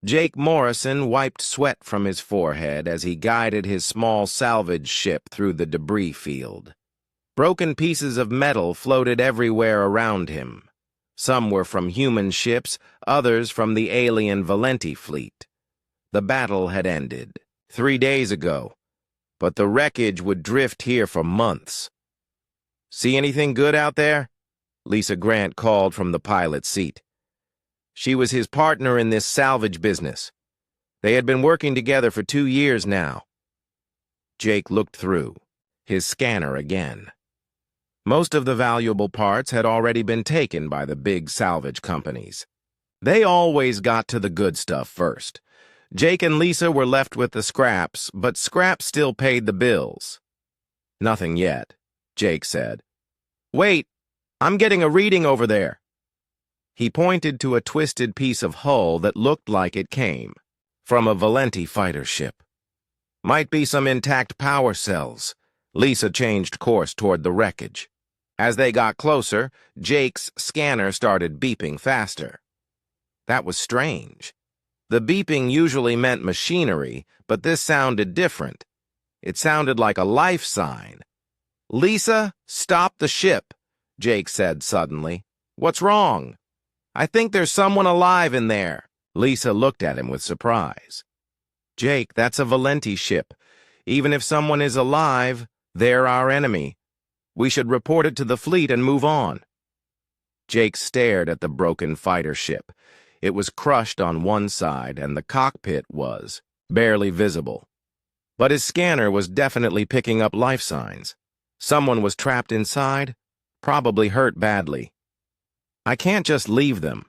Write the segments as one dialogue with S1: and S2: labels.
S1: Jake Morrison wiped sweat from his forehead as he guided his small salvage ship through the debris field. Broken pieces of metal floated everywhere around him. Some were from human ships, others from the alien Valenti fleet. The battle had ended 3 days ago, but the wreckage would drift here for months. "See anything good out there?" Lisa Grant called from the pilot's seat. She was his partner in this salvage business. They had been working together for 2 years now. Jake looked through his scanner again. Most of the valuable parts had already been taken by the big salvage companies. They always got to the good stuff first. Jake and Lisa were left with the scraps, but scraps still paid the bills. "Nothing yet," Jake said. "Wait, I'm getting a reading over there." He pointed to a twisted piece of hull that looked like it came from a Valenti fighter ship. "Might be some intact power cells." Lisa changed course toward the wreckage. As they got closer, Jake's scanner started beeping faster. That was strange. The beeping usually meant machinery, but this sounded different. It sounded like a life sign. "Lisa, stop the ship," Jake said suddenly. "What's wrong?" "I think there's someone alive in there." Lisa looked at him with surprise. "Jake, that's a Valenti ship. Even if someone is alive, they're our enemy. We should report it to the fleet and move on." Jake stared at the broken fighter ship. It was crushed on one side, and the cockpit was barely visible. But his scanner was definitely picking up life signs. Someone was trapped inside, probably hurt badly. "I can't just leave them,"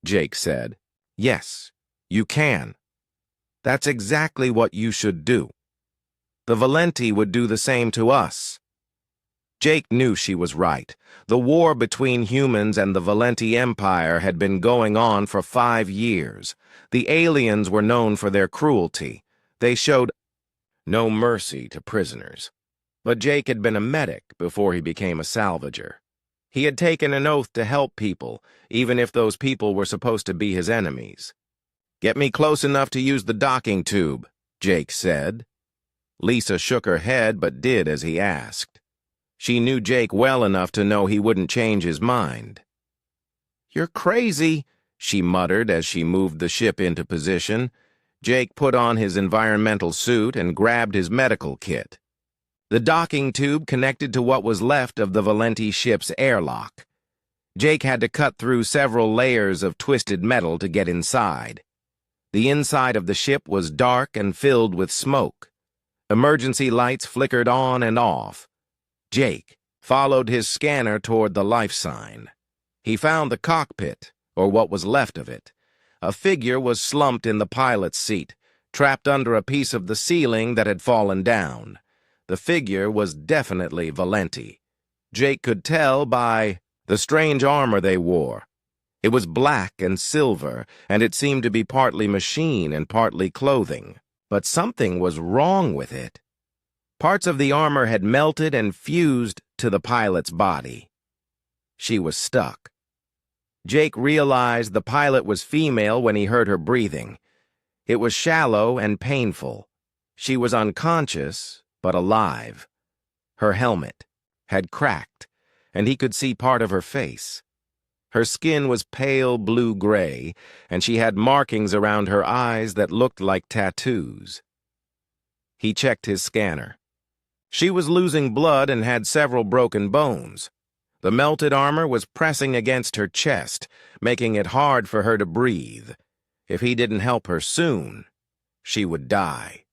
S1: Jake said. "Yes, you can. That's exactly what you should do. The Valenti would do the same to us." Jake knew she was right. The war between humans and the Valenti Empire had been going on for 5 years. The aliens were known for their cruelty. They showed no mercy to prisoners. But Jake had been a medic before he became a salvager. He had taken an oath to help people, even if those people were supposed to be his enemies. "Get me close enough to use the docking tube," Jake said. Lisa shook her head but did as he asked. She knew Jake well enough to know he wouldn't change his mind. "You're crazy," she muttered as she moved the ship into position. Jake put on his environmental suit and grabbed his medical kit. The docking tube connected to what was left of the Valenti ship's airlock. Jake had to cut through several layers of twisted metal to get inside. The inside of the ship was dark and filled with smoke. Emergency lights flickered on and off. Jake followed his scanner toward the life sign. He found the cockpit, or what was left of it. A figure was slumped in the pilot's seat, trapped under a piece of the ceiling that had fallen down. The figure was definitely Valenti. Jake could tell by the strange armor they wore. It was black and silver, and it seemed to be partly machine and partly clothing. But something was wrong with it. Parts of the armor had melted and fused to the pilot's body. She was stuck. Jake realized the pilot was female when he heard her breathing. It was shallow and painful. She was unconscious, but alive. Her helmet had cracked, and he could see part of her face. Her skin was pale blue-gray, and she had markings around her eyes that looked like tattoos. He checked his scanner. She was losing blood and had several broken bones. The melted armor was pressing against her chest, making it hard for her to breathe. If he didn't help her soon, she would die.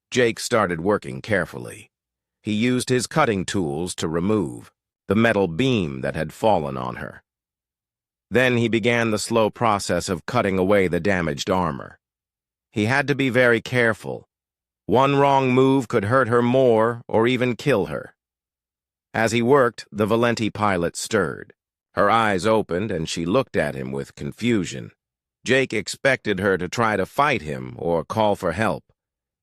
S1: Jake started working carefully. He used his cutting tools to remove the metal beam that had fallen on her. Then he began the slow process of cutting away the damaged armor. He had to be very careful. One wrong move could hurt her more or even kill her. As he worked, the Valenti pilot stirred. Her eyes opened and she looked at him with confusion. Jake expected her to try to fight him or call for help.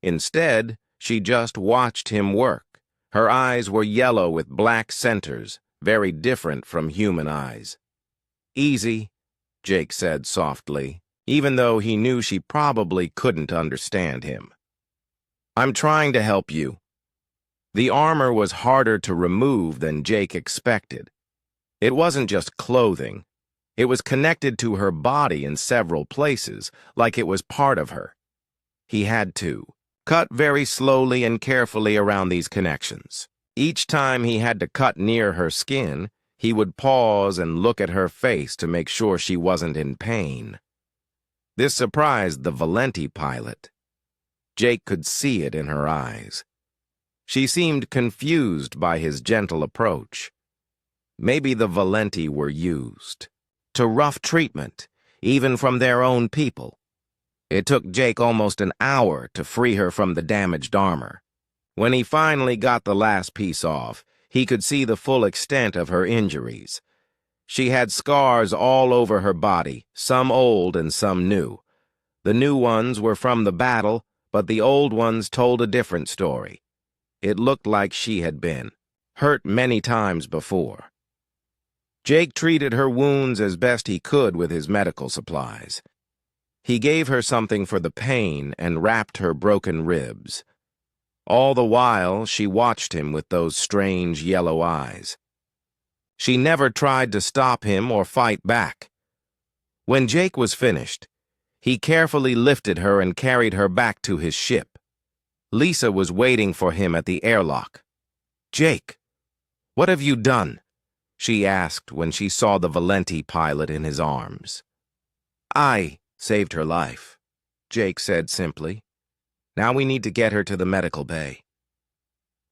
S1: Instead, she just watched him work. Her eyes were yellow with black centers, very different from human eyes. "Easy," Jake said softly. even though he knew she probably couldn't understand him. "I'm trying to help you." The armor was harder to remove than Jake expected. It wasn't just clothing. It was connected to her body in several places, like it was part of her. He had to cut very slowly and carefully around these connections. Each time he had to cut near her skin, he would pause and look at her face to make sure she wasn't in pain. This surprised the Valenti pilot. Jake could see it in her eyes. She seemed confused by his gentle approach. Maybe the Valenti were used to rough treatment, even from their own people. It took Jake almost an hour to free her from the damaged armor. When he finally got the last piece off, he could see the full extent of her injuries. She had scars all over her body, some old and some new. The new ones were from the battle, but the old ones told a different story. It looked like she had been hurt many times before. Jake treated her wounds as best he could with his medical supplies. He gave her something for the pain and wrapped her broken ribs. All the while, she watched him with those strange yellow eyes. She never tried to stop him or fight back. When Jake was finished, he carefully lifted her and carried her back to his ship. Lisa was waiting for him at the airlock. "Jake, what have you done?" she asked when she saw the Valenti pilot in his arms. "I saved her life," Jake said simply. "Now we need to get her to the medical bay."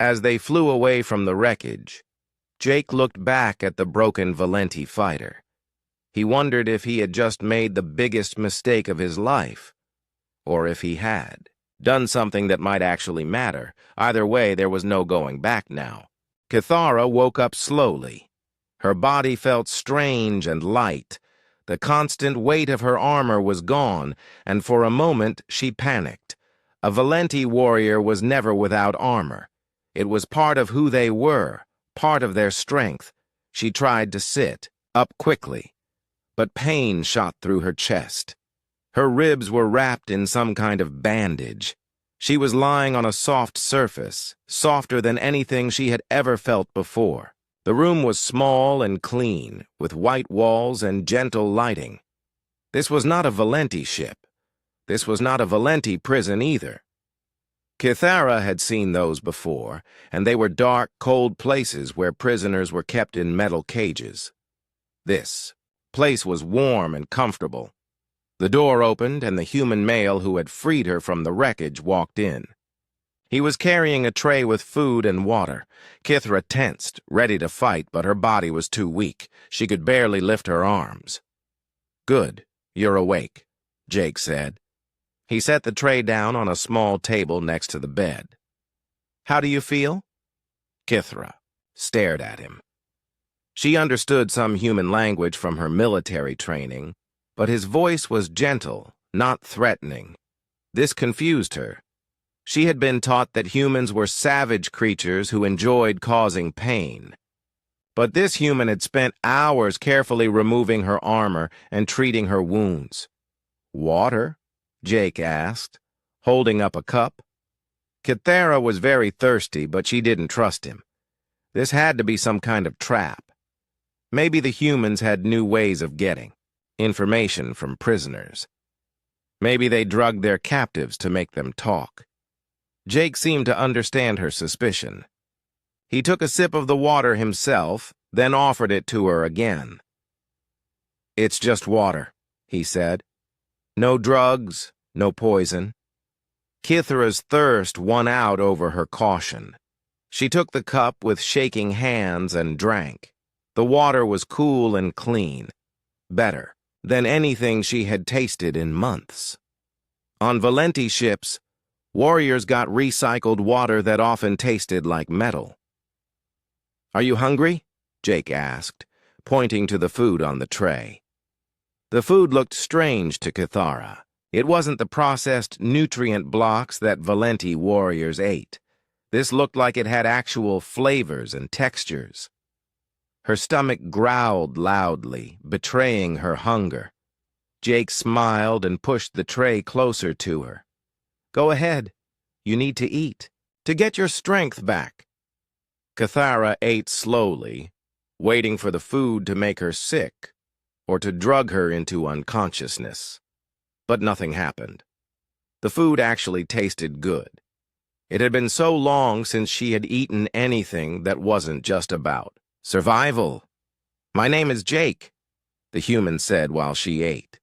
S1: As they flew away from the wreckage, Jake looked back at the broken Valenti fighter. He wondered if he had just made the biggest mistake of his life, or if he had done something that might actually matter. Either way, there was no going back now. Kithara woke up slowly. Her body felt strange and light. The constant weight of her armor was gone, and for a moment she panicked. A Valenti warrior was never without armor. It was part of who they were, part of their strength. She tried to sit up quickly, but pain shot through her chest. Her ribs were wrapped in some kind of bandage. She was lying on a soft surface, softer than anything she had ever felt before. The room was small and clean, with white walls and gentle lighting. This was not a Valenti ship. This was not a Valenti prison either. Kithara had seen those before, and they were dark, cold places where prisoners were kept in metal cages. This place was warm and comfortable. The door opened, and the human male who had freed her from the wreckage walked in. He was carrying a tray with food and water. Kithara tensed, ready to fight, but her body was too weak. She could barely lift her arms. "Good, you're awake," Jake said. He set the tray down on a small table next to the bed. "How do you feel?" Kithara stared at him. She understood some human language from her military training, but his voice was gentle, not threatening. This confused her. She had been taught that humans were savage creatures who enjoyed causing pain. But this human had spent hours carefully removing her armor and treating her wounds. "Water?" Jake asked, holding up a cup. Kithara was very thirsty, but she didn't trust him. This had to be some kind of trap. Maybe the humans had new ways of getting information from prisoners. Maybe they drugged their captives to make them talk. Jake seemed to understand her suspicion. He took a sip of the water himself, then offered it to her again. "It's just water," he said. "No drugs, no poison." Kithara's thirst won out over her caution. She took the cup with shaking hands and drank. The water was cool and clean, better than anything she had tasted in months. On Valenti ships, warriors got recycled water that often tasted like metal. "Are you hungry?" Jake asked, pointing to the food on the tray. The food looked strange to Kithara. It wasn't the processed nutrient blocks that Valenti warriors ate. This looked like it had actual flavors and textures. Her stomach growled loudly, betraying her hunger. Jake smiled and pushed the tray closer to her. Go ahead. You need to eat, to get your strength back. Kithara ate slowly, waiting for the food to make her sick or to drug her into unconsciousness. But nothing happened. The food actually tasted good. It had been so long since she had eaten anything that wasn't just about survival. My name is Jake, the human said while she ate.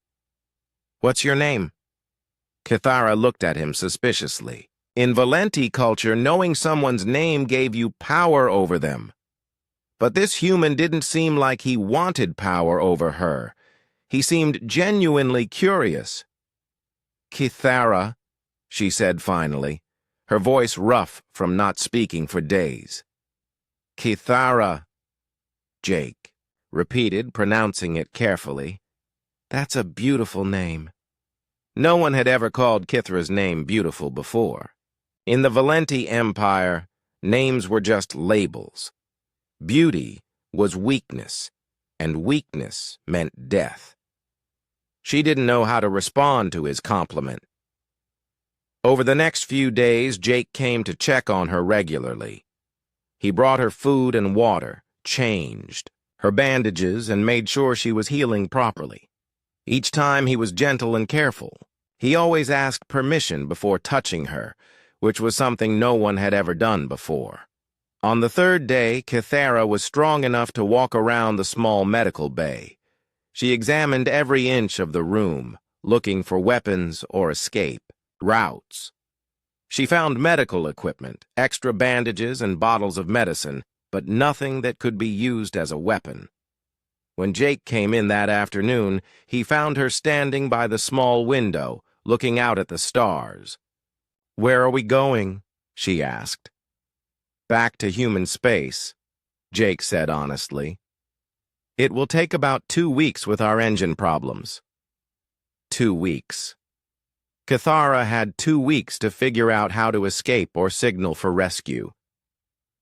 S1: What's your name? Kithara looked at him suspiciously. In Valenti culture, knowing someone's name gave you power over them. But this human didn't seem like he wanted power over her. He seemed genuinely curious. Kithara, she said finally, her voice rough from not speaking for days. Kithara, Jake repeated, pronouncing it carefully. That's a beautiful name. No one had ever called Kithra's name beautiful before. In the Valenti Empire, names were just labels. Beauty was weakness, and weakness meant death. She didn't know how to respond to his compliment. Over the next few days, Jake came to check on her regularly. He brought her food and water, changed her bandages, and made sure she was healing properly. Each time he was gentle and careful. He always asked permission before touching her, which was something no one had ever done before. On the third day, Kithara was strong enough to walk around the small medical bay. She examined every inch of the room, looking for weapons or escape routes. She found medical equipment, extra bandages and bottles of medicine, but nothing that could be used as a weapon. When Jake came in that afternoon, he found her standing by the small window, looking out at the stars. Where are we going? She asked. Back to human space, Jake said honestly. It will take about 2 weeks with our engine problems. 2 weeks. Kithara had 2 weeks to figure out how to escape or signal for rescue.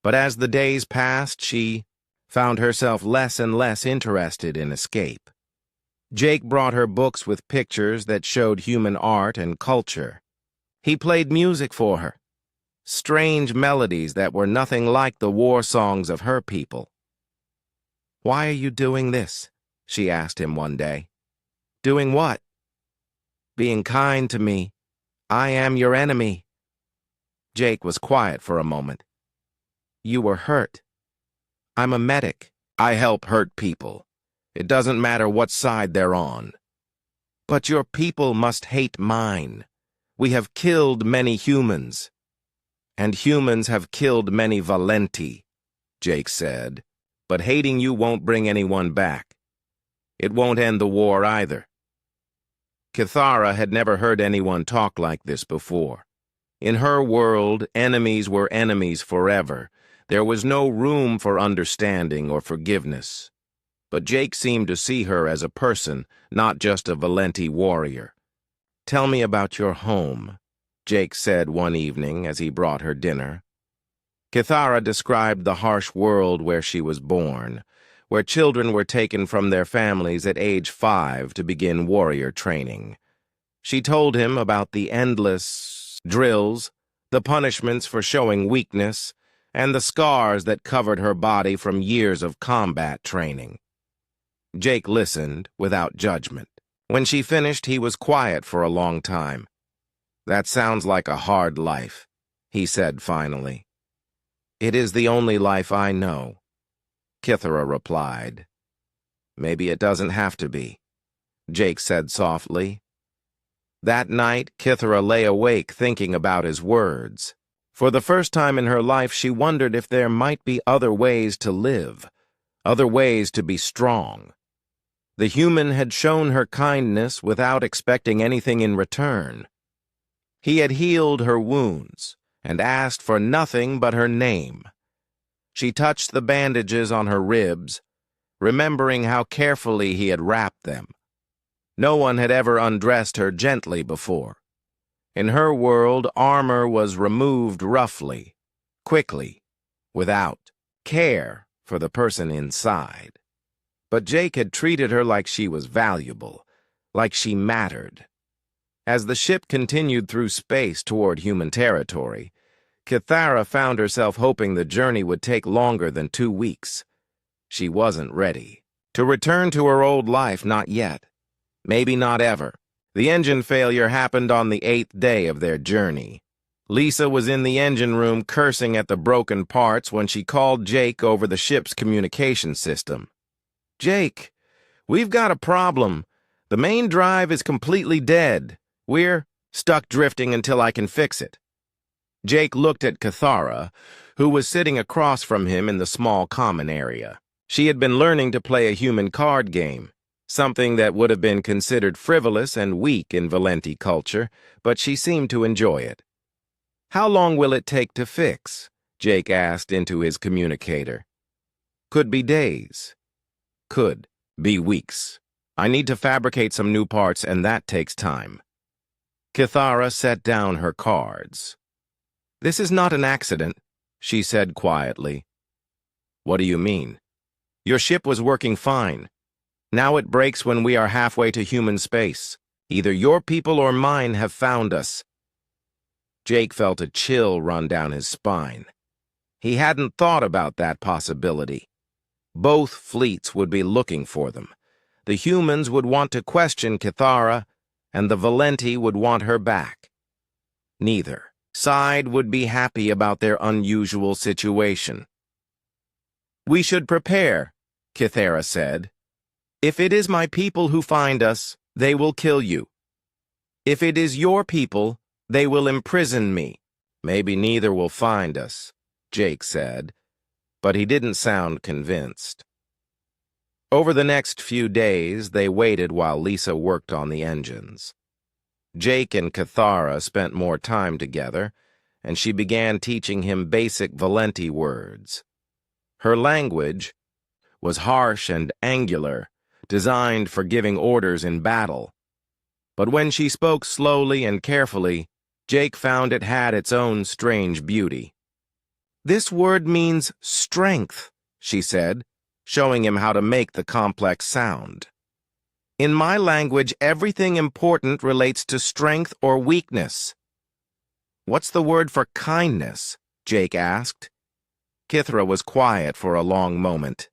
S1: But as the days passed, she found herself less and less interested in escape. Jake brought her books with pictures that showed human art and culture. He played music for her, strange melodies that were nothing like the war songs of her people. Why are you doing this? She asked him one day. Doing what? Being kind to me. I am your enemy. Jake was quiet for a moment. You were hurt. I'm a medic. I help hurt people. It doesn't matter what side they're on. But your people must hate mine. We have killed many humans. And humans have killed many Valenti, Jake said. But hating you won't bring anyone back. It won't end the war either. Kithara had never heard anyone talk like this before. In her world, enemies were enemies forever. There was no room for understanding or forgiveness. But Jake seemed to see her as a person, not just a Valenti warrior. Tell me about your home, Jake said one evening as he brought her dinner. Kithara described the harsh world where she was born, where children were taken from their families at age 5 to begin warrior training. She told him about the endless drills, the punishments for showing weakness, and the scars that covered her body from years of combat training. Jake listened without judgment. When she finished, he was quiet for a long time. That sounds like a hard life, he said finally. It is the only life I know, Kithara replied. Maybe it doesn't have to be, Jake said softly. That night, Kithara lay awake thinking about his words. For the first time in her life, she wondered if there might be other ways to live, other ways to be strong. The human had shown her kindness without expecting anything in return. He had healed her wounds and asked for nothing but her name. She touched the bandages on her ribs, remembering how carefully he had wrapped them. No one had ever undressed her gently before. In her world, armor was removed roughly, quickly, without care for the person inside. But Jake had treated her like she was valuable, like she mattered. As the ship continued through space toward human territory, Kithara found herself hoping the journey would take longer than 2 weeks. She wasn't ready. To return to her old life, not yet. Maybe not ever. The engine failure happened on the 8th day of their journey. Lisa was in the engine room cursing at the broken parts when she called Jake over the ship's communication system. "Jake, we've got a problem. The main drive is completely dead. We're stuck drifting until I can fix it." Jake looked at Kithara, who was sitting across from him in the small common area. She had been learning to play a human card game, something that would have been considered frivolous and weak in Valenti culture, but she seemed to enjoy it. "How long will it take to fix?" Jake asked into his communicator. "Could be days. Could be weeks. I need to fabricate some new parts, and that takes time." Kithara set down her cards. "This is not an accident," she said quietly. "What do you mean?" "Your ship was working fine. Now it breaks when we are halfway to human space. Either your people or mine have found us." Jake felt a chill run down his spine. He hadn't thought about that possibility. Both fleets would be looking for them. The humans would want to question Kithara, and the Valenti would want her back. Neither side would be happy about their unusual situation. "We should prepare," Kithara said. "If it is my people who find us, they will kill you. If it is your people, they will imprison me." "Maybe neither will find us," Jake said, but he didn't sound convinced. Over the next few days, they waited while Lisa worked on the engines. Jake and Kithara spent more time together, and she began teaching him basic Valenti words. Her language was harsh and angular, designed for giving orders in battle. But when she spoke slowly and carefully, Jake found it had its own strange beauty. "This word means strength," she said, showing him how to make the complex sound. "In my language, everything important relates to strength or weakness." "What's the word for kindness?" Jake asked. Kithara was quiet for a long moment.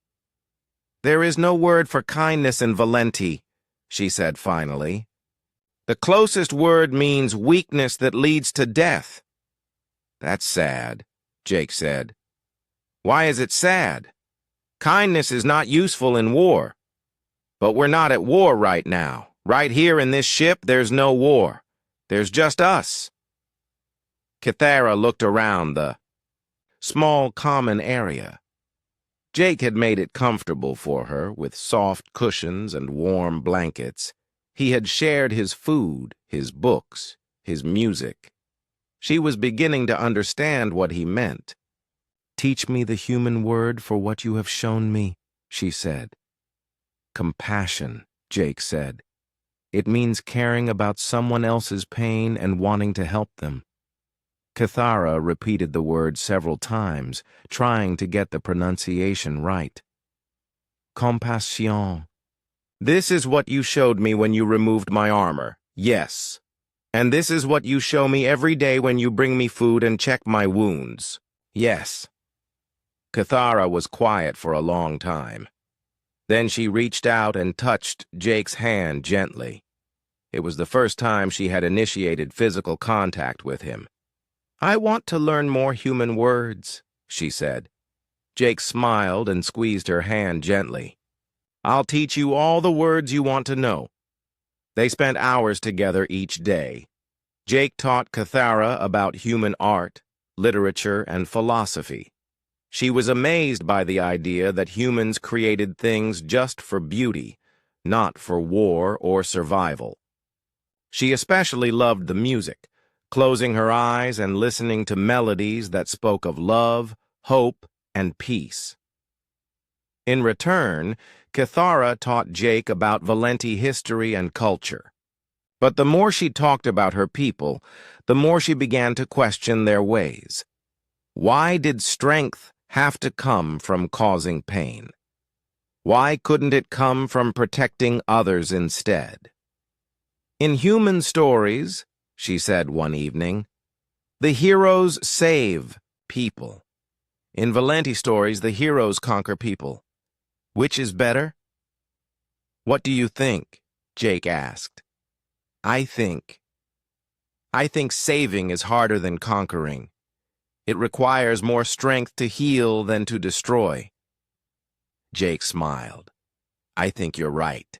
S1: "There is no word for kindness in Valenti," she said finally. "The closest word means weakness that leads to death." "That's sad," Jake said. "Why is it sad? Kindness is not useful in war." "But we're not at war right now. Right here in this ship, there's no war. There's just us." Kithara looked around the small common area. Jake had made it comfortable for her, with soft cushions and warm blankets. He had shared his food, his books, his music. She was beginning to understand what he meant. "Teach me the human word for what you have shown me," she said. "Compassion," Jake said. "It means caring about someone else's pain and wanting to help them." Kithara repeated the word several times, trying to get the pronunciation right. "Compassion. This is what you showed me when you removed my armor, yes. And this is what you show me every day when you bring me food and check my wounds, yes." Kithara was quiet for a long time. Then she reached out and touched Jake's hand gently. It was the first time she had initiated physical contact with him. "I want to learn more human words," she said. Jake smiled and squeezed her hand gently. "I'll teach you all the words you want to know." They spent hours together each day. Jake taught Kithara about human art, literature, and philosophy. She was amazed by the idea that humans created things just for beauty, not for war or survival. She especially loved the music, closing her eyes and listening to melodies that spoke of love, hope, and peace. In return, Kithara taught Jake about Valenti history and culture. But the more she talked about her people, the more she began to question their ways. Why did strength have to come from causing pain? Why couldn't it come from protecting others instead? In human stories, she said one evening, the heroes save people. In Valenti stories, the heroes conquer people. Which is better? What do you think? Jake asked. I think saving is harder than conquering. It requires more strength to heal than to destroy. Jake smiled. I think you're right.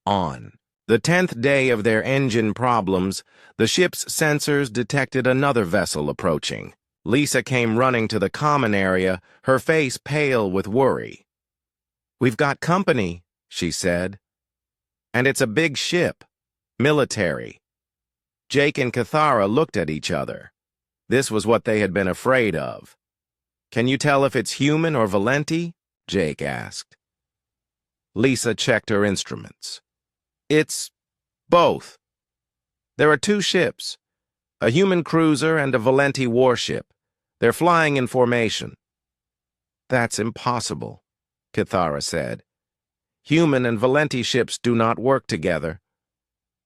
S1: On the 10th day of their engine problems, the ship's sensors detected another vessel approaching. Lisa came running to the common area, her face pale with worry. We've got company, she said. And it's a big ship. Military. Jake and Cathara looked at each other. This was what they had been afraid of. Can you tell if it's human or Valenti? Jake asked. Lisa checked her instruments. It's both. There are two ships, a human cruiser and a Valenti warship. They're flying in formation. That's impossible, Cathara said. Human and Valenti ships do not work together.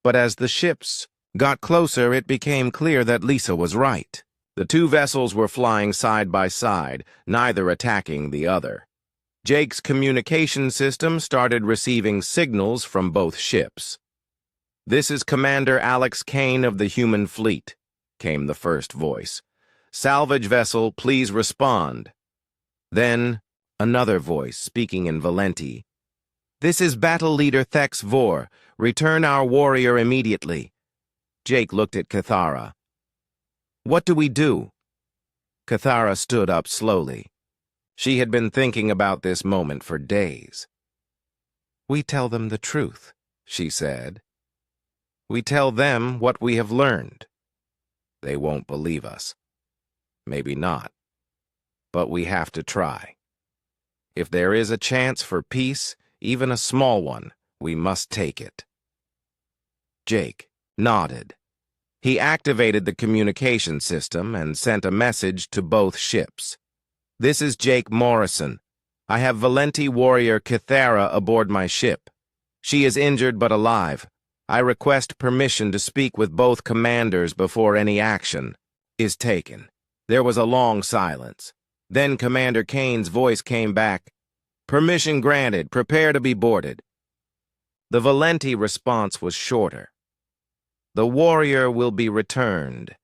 S1: But as the ships got closer, it became clear that Lisa was right. The two vessels were flying side by side, neither attacking the other. Jake's communication system started receiving signals from both ships. This is Commander Alex Kane of the human fleet, came the first voice. Salvage vessel, please respond. Then, another voice, speaking in Valenti. This is Battle Leader Thex Vor. Return our warrior immediately. Jake looked at Cathara. What do we do? Cathara stood up slowly. She had been thinking about this moment for days. We tell them the truth, she said. We tell them what we have learned. They won't believe us. Maybe not. But we have to try. If there is a chance for peace, even a small one, we must take it. Jake nodded. He activated the communication system and sent a message to both ships. This is Jake Morrison. I have Valenti warrior Cathara aboard my ship. She is injured but alive. I request permission to speak with both commanders before any action is taken. There was a long silence. Then Commander Kane's voice came back. Permission granted. Prepare to be boarded. The Valenti response was shorter. The warrior will be returned.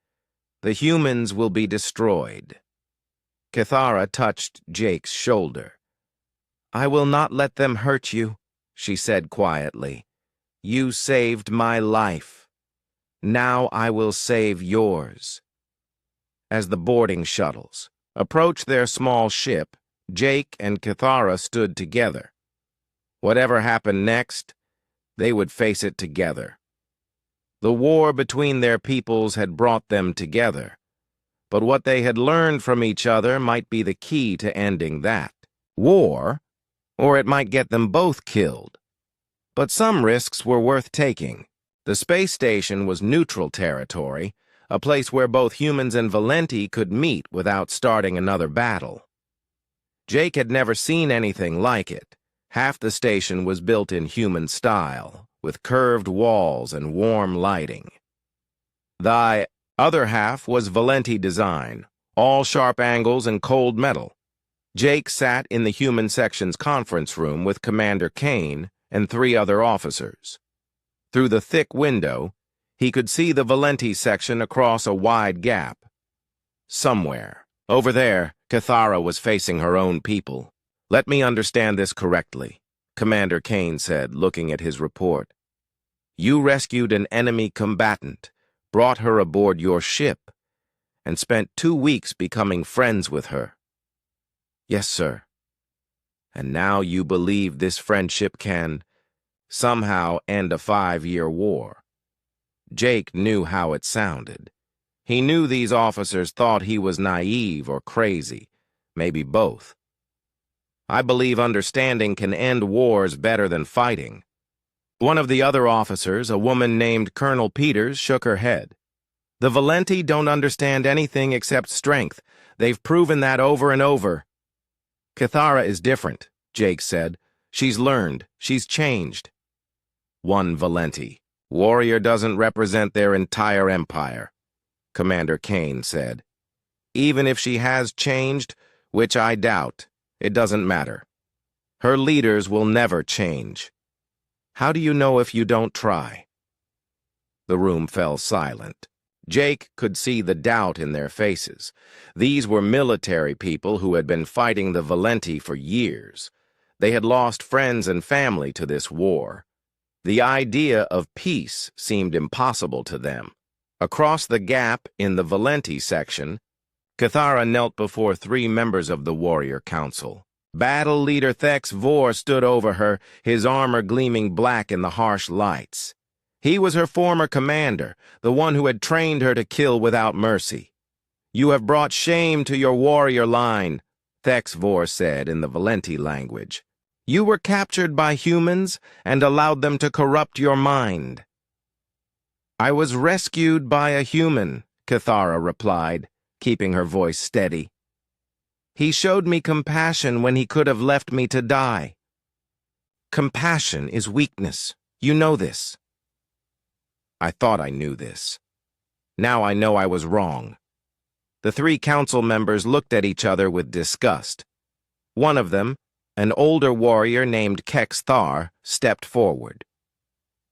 S1: The humans will be destroyed. Cathara touched Jake's shoulder. I will not let them hurt you, she said quietly. You saved my life. Now I will save yours. As the boarding shuttles approached their small ship, Jake and Cathara stood together. Whatever happened next, they would face it together. The war between their peoples had brought them together, but what they had learned from each other might be the key to ending that war, or it might get them both killed. But some risks were worth taking. The space station was neutral territory, a place where both humans and Valenti could meet without starting another battle. Jake had never seen anything like it. Half the station was built in human style, with curved walls and warm lighting. The other half was Valenti design, all sharp angles and cold metal. Jake sat in the human section's conference room with Commander Kane and 3 other officers. Through the thick window, he could see the Valenti section across a wide gap. Somewhere, over there, Cathara was facing her own people. Let me understand this correctly, Commander Kane said, looking at his report. You rescued an enemy combatant, brought her aboard your ship, and spent 2 weeks becoming friends with her. Yes, sir. And now you believe this friendship can somehow end a 5-year war. Jake knew how it sounded. He knew these officers thought he was naive or crazy, maybe both. I believe understanding can end wars better than fighting. One of the other officers, a woman named Colonel Peters, shook her head. The Valenti don't understand anything except strength. They've proven that over and over. Cathara is different, Jake said. She's learned. She's changed. One Valenti Warrior doesn't represent their entire empire, Commander Kane said. Even if she has changed, which I doubt, it doesn't matter. Her leaders will never change. How do you know if you don't try? The room fell silent. Jake could see the doubt in their faces. These were military people who had been fighting the Valenti for years. They had lost friends and family to this war. The idea of peace seemed impossible to them. Across the gap in the Valenti section, Cathara knelt before 3 members of the Warrior Council. Battle leader Thex Vor stood over her, his armor gleaming black in the harsh lights. He was her former commander, the one who had trained her to kill without mercy. "You have brought shame to your warrior line," Thex Vor said in the Valenti language. "You were captured by humans and allowed them to corrupt your mind." "I was rescued by a human," Cathara replied, keeping her voice steady. "He showed me compassion when he could have left me to die." "Compassion is weakness. You know this." I thought I knew this. Now I know I was wrong. The 3 council members looked at each other with disgust. One of them, an older warrior named Kex Thar, stepped forward.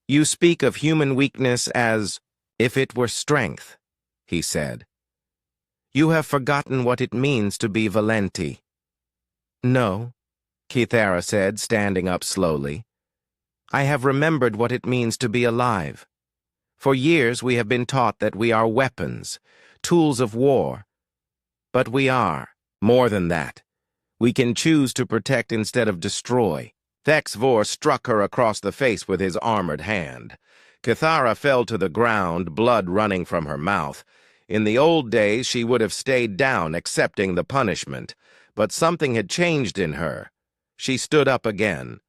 S1: "You speak of human weakness as if it were strength," he said. "You have forgotten what it means to be Valenti." "No," Cathara said, standing up slowly. "I have remembered what it means to be alive. For years we have been taught that we are weapons, tools of war. But we are more than that. We can choose to protect instead of destroy." Thex Vor struck her across the face with his armored hand. Cathara fell to the ground, blood running from her mouth. In the old days she would have stayed down, accepting the punishment. But something had changed in her. She stood up again.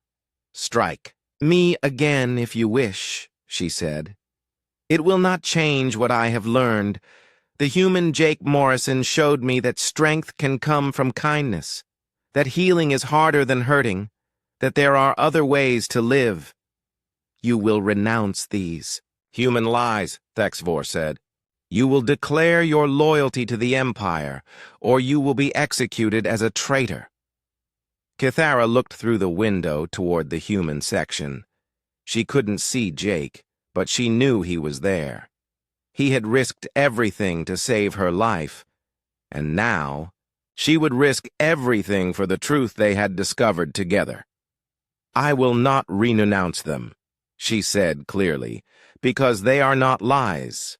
S1: "Strike me again if you wish," she said. "It will not change what I have learned. The human Jake Morrison showed me that strength can come from kindness, that healing is harder than hurting, that there are other ways to live. You will renounce these." "Human lies," Thex Vor said. "You will declare your loyalty to the Empire, or you will be executed as a traitor." Cathara looked through the window toward the human section. She couldn't see Jake, but she knew he was there. He had risked everything to save her life, and now she would risk everything for the truth they had discovered together. "I will not renounce them," she said clearly, "because they are not lies."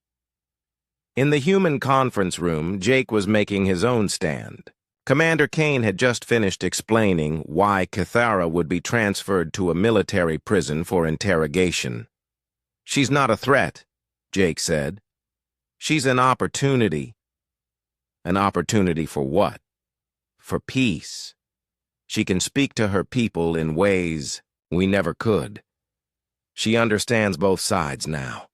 S1: In the human conference room, Jake was making his own stand. Commander Kane had just finished explaining why Cathara would be transferred to a military prison for interrogation. "She's not a threat," Jake said. "She's an opportunity." "An opportunity for what?" "For peace. She can speak to her people in ways we never could. She understands both sides now."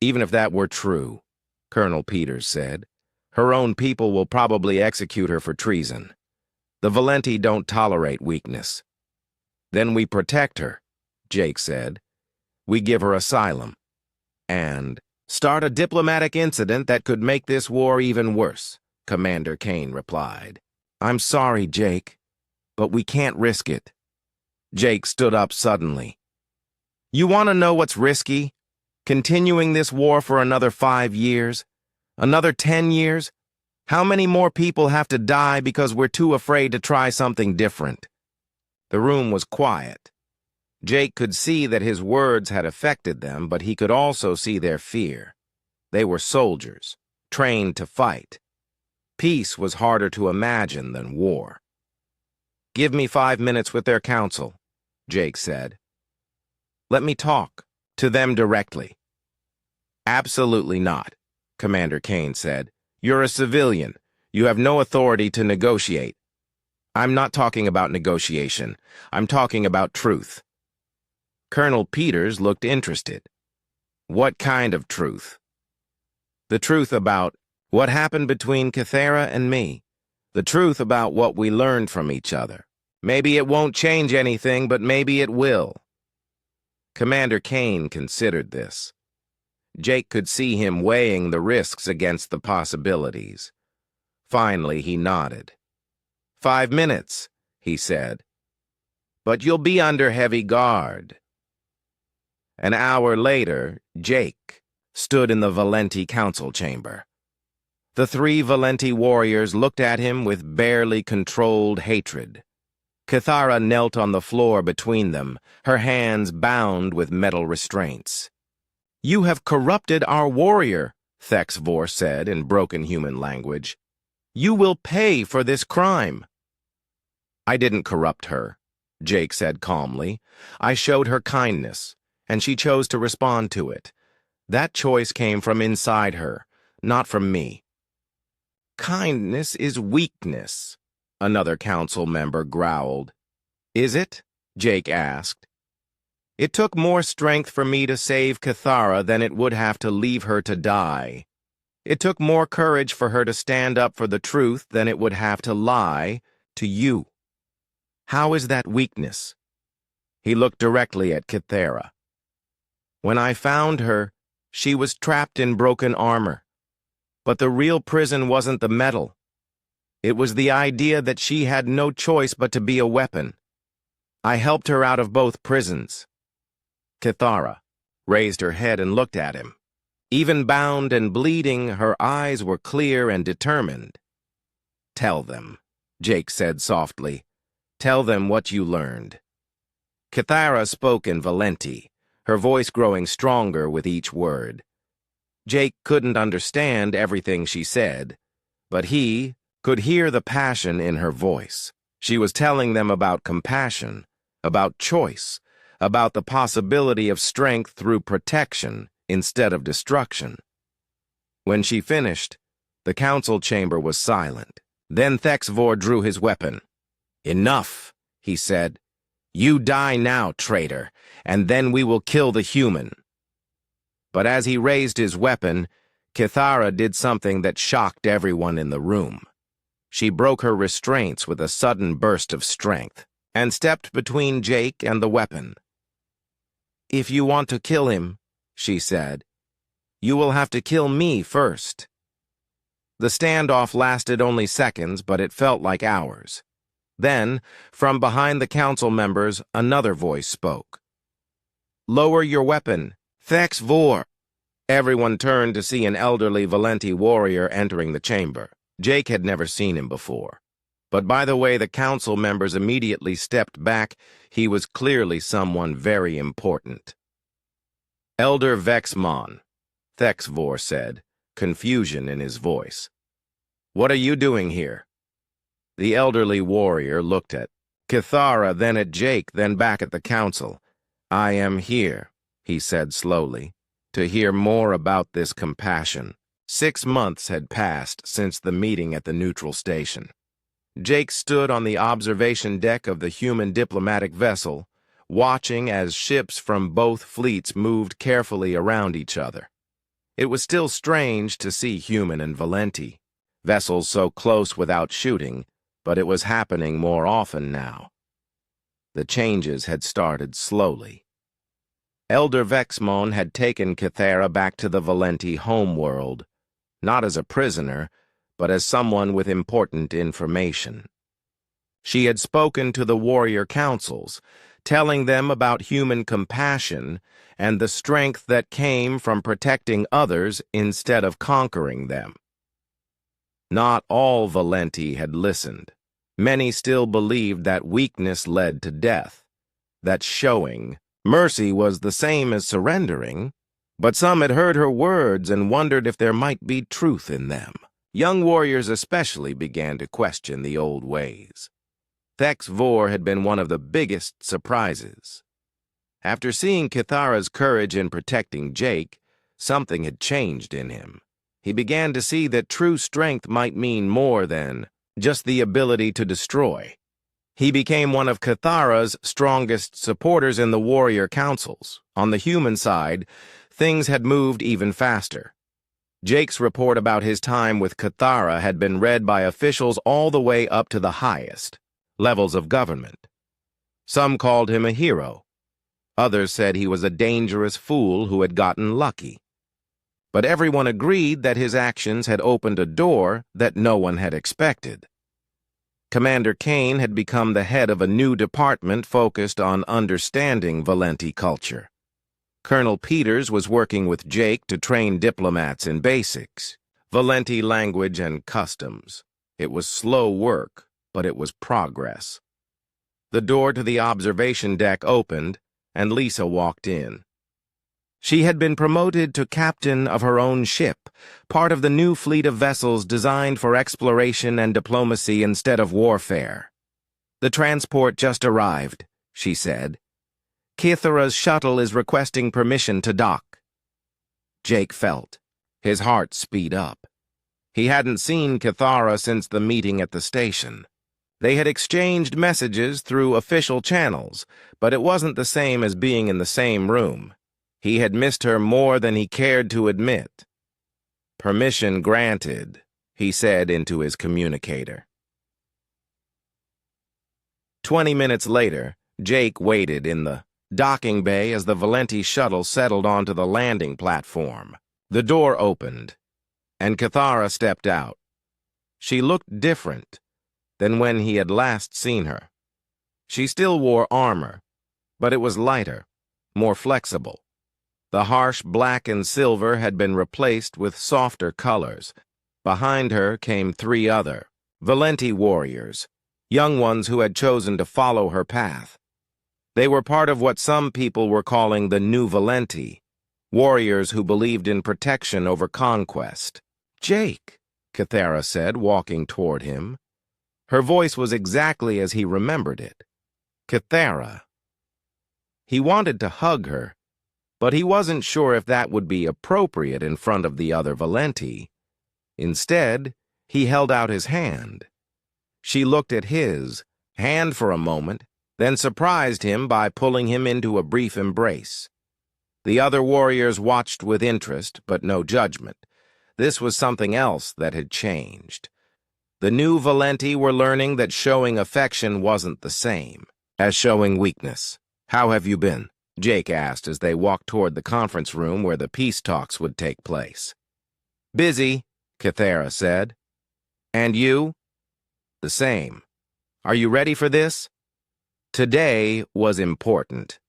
S1: "Even if that were true," Colonel Peters said, "her own people will probably execute her for treason. The Valenti don't tolerate weakness." "Then we protect her," Jake said. "We give her asylum. And start a diplomatic incident that could make this war even worse," Commander Kane replied. "I'm sorry, Jake, but we can't risk it." Jake stood up suddenly. "You want to know what's risky? Continuing this war for another 5 years? Another 10 years? How many more people have to die because we're too afraid to try something different?" The room was quiet. Jake could see that his words had affected them, but he could also see their fear. They were soldiers, trained to fight. Peace was harder to imagine than war. "Give me 5 minutes with their council," Jake said. "Let me talk to them directly." "Absolutely not," Commander Kane said. "You're a civilian. You have no authority to negotiate." "I'm not talking about negotiation. I'm talking about truth." Colonel Peters looked interested. "What kind of truth?" "The truth about what happened between Cathara and me. The truth about what we learned from each other. Maybe it won't change anything, but maybe it will." Commander Kane considered this. Jake could see him weighing the risks against the possibilities. Finally, he nodded. 5 minutes, he said. But you'll be under heavy guard. An hour later, Jake stood in the Valenti council chamber. The 3 Valenti warriors looked at him with barely controlled hatred. Kithara knelt on the floor between them, her hands bound with metal restraints. "You have corrupted our warrior," Thexvor said in broken human language. "You will pay for this crime." "I didn't corrupt her," Jake said calmly. "I showed her kindness, and she chose to respond to it. That choice came from inside her, not from me." "Kindness is weakness," another council member growled. "Is it?" Jake asked. "It took more strength for me to save Kithara than it would have to leave her to die. It took more courage for her to stand up for the truth than it would have to lie to you. How is that weakness?" He looked directly at Kithara. "When I found her, she was trapped in broken armor. But the real prison wasn't the metal. It was the idea that she had no choice but to be a weapon. I helped her out of both prisons." Kithara raised her head and looked at him. Even bound and bleeding, her eyes were clear and determined. "Tell them," Jake said softly. "Tell them what you learned." Kithara spoke in Valenti, her voice growing stronger with each word. Jake couldn't understand everything she said, but he could hear the passion in her voice. She was telling them about compassion, about choice, about the possibility of strength through protection instead of destruction. When she finished, the council chamber was silent. Then Thexvor drew his weapon. "Enough," he said. "You die now, traitor, and then we will kill the human." But as he raised his weapon, Kithara did something that shocked everyone in the room. She broke her restraints with a sudden burst of strength and stepped between Jake and the weapon. "If you want to kill him," she said, "you will have to kill me first." The standoff lasted only seconds, but it felt like hours. Then, from behind the council members, another voice spoke. "Lower your weapon, Thexvor." Everyone turned to see an elderly Valenti warrior entering the chamber. Jake had never seen him before. But by the way the council members immediately stepped back, he was clearly someone very important. "Elder Vexmon," Thexvor said, confusion in his voice. "What are you doing here?" The elderly warrior looked at Kithara, then at Jake, then back at the council. "I am here," he said slowly, "to hear more about this compassion." 6 months had passed since the meeting at the neutral station. Jake stood on the observation deck of the human diplomatic vessel, watching as ships from both fleets moved carefully around each other. It was still strange to see human and Valenti, vessels so close without shooting, but it was happening more often now. The changes had started slowly. Elder Vexmon had taken Kithara back to the Valenti homeworld, not as a prisoner, but as someone with important information. She had spoken to the warrior councils, telling them about human compassion and the strength that came from protecting others instead of conquering them. Not all Valenti had listened. Many still believed that weakness led to death, that showing mercy was the same as surrendering, but some had heard her words and wondered if there might be truth in them. Young warriors especially began to question the old ways. Thexvor had been one of the biggest surprises. After seeing Kithara's courage in protecting Jake, something had changed in him. He began to see that true strength might mean more than just the ability to destroy. He became one of Kithara's strongest supporters in the warrior councils. On the human side, things had moved even faster. Jake's report about his time with Kithara had been read by officials all the way up to the highest levels of government. Some called him a hero. Others said he was a dangerous fool who had gotten lucky. But everyone agreed that his actions had opened a door that no one had expected. Commander Kane had become the head of a new department focused on understanding Valenti culture. Colonel Peters was working with Jake to train diplomats in basics, Valenti language and customs. It was slow work, but it was progress. The door to the observation deck opened, and Lisa walked in. She had been promoted to captain of her own ship, part of the new fleet of vessels designed for exploration and diplomacy instead of warfare. "The transport just arrived," she said. "Kithara's shuttle is requesting permission to dock." Jake felt his heart speed up. He hadn't seen Kithara since the meeting at the station. They had exchanged messages through official channels, but it wasn't the same as being in the same room. He had missed her more than he cared to admit. "Permission granted," he said into his communicator. 20 minutes later, Jake waited in the docking bay as the Valenti shuttle settled onto the landing platform. The door opened, and Kithara stepped out. She looked different than when he had last seen her. She still wore armor, but it was lighter, more flexible. The harsh black and silver had been replaced with softer colors. Behind her came 3 other Valenti warriors, young ones who had chosen to follow her path. They were part of what some people were calling the New Valenti, warriors who believed in protection over conquest. "Jake," Kithara said, walking toward him. Her voice was exactly as he remembered it. "Kithara." He wanted to hug her, but he wasn't sure if that would be appropriate in front of the other Valenti. Instead, he held out his hand. She looked at his hand for a moment, then surprised him by pulling him into a brief embrace. The other warriors watched with interest, but no judgment. This was something else that had changed. The new Valenti were learning that showing affection wasn't the same as showing weakness. "How have you been?" Jake asked as they walked toward the conference room where the peace talks would take place. "Busy," Kithara said. "And you?" "The same. Are you ready for this?" Today was important.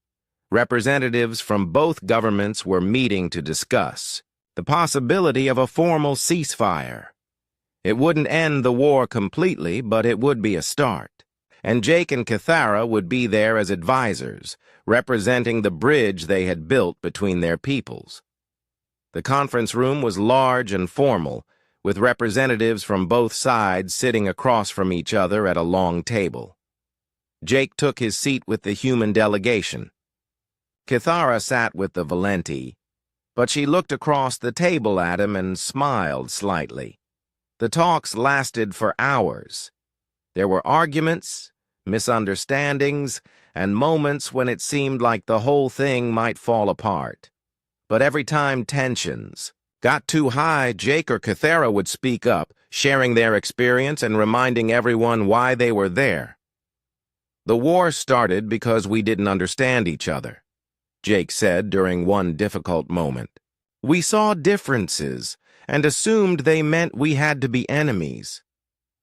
S1: Representatives from both governments were meeting to discuss the possibility of a formal ceasefire. It wouldn't end the war completely, but it would be a start. And Jake and Kithara would be there as advisors, representing the bridge they had built between their peoples. The conference room was large and formal, with representatives from both sides sitting across from each other at a long table. Jake took his seat with the human delegation. Kithara sat with the Valenti, but she looked across the table at him and smiled slightly. The talks lasted for hours. There were arguments, misunderstandings, and moments when it seemed like the whole thing might fall apart. But every time tensions got too high, Jake or Kithara would speak up, sharing their experience and reminding everyone why they were there. "The war started because we didn't understand each other," Jake said during one difficult moment. "We saw differences and assumed they meant we had to be enemies.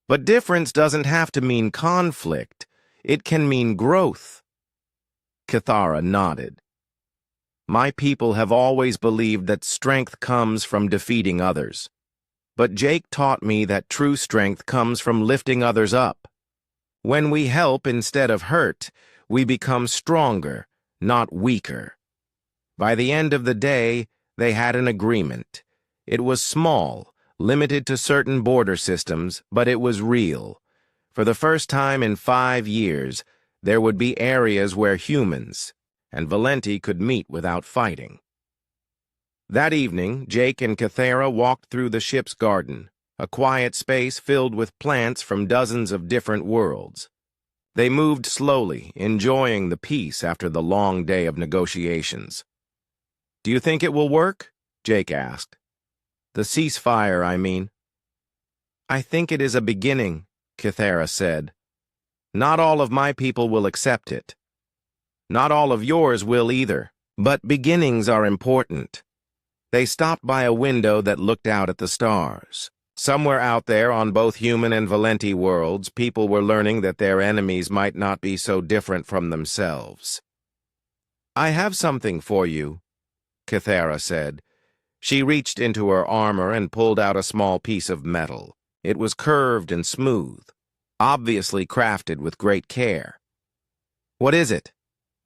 S1: But difference doesn't have to mean conflict. It can mean growth." Kithara nodded. "My people have always believed that strength comes from defeating others. But Jake taught me that true strength comes from lifting others up. When we help instead of hurt, we become stronger, not weaker." By the end of the day, they had an agreement. It was small, limited to certain border systems, but it was real. For the first time in 5 years, there would be areas where humans and Valenti could meet without fighting. That evening, Jake and Kithara walked through the ship's garden, a quiet space filled with plants from dozens of different worlds. They moved slowly, enjoying the peace after the long day of negotiations. "Do you think it will work?" Jake asked. "The ceasefire, I mean." "I think it is a beginning," Kithara said. "Not all of my people will accept it." Not all of yours will either, but beginnings are important. They stopped by a window that looked out at the stars. Somewhere out there on both human and Valenti worlds, people were learning that their enemies might not be so different from themselves. "I have something for you," Kythera said. She reached into her armor and pulled out a small piece of metal. It was curved and smooth, obviously crafted with great care. "What is it?"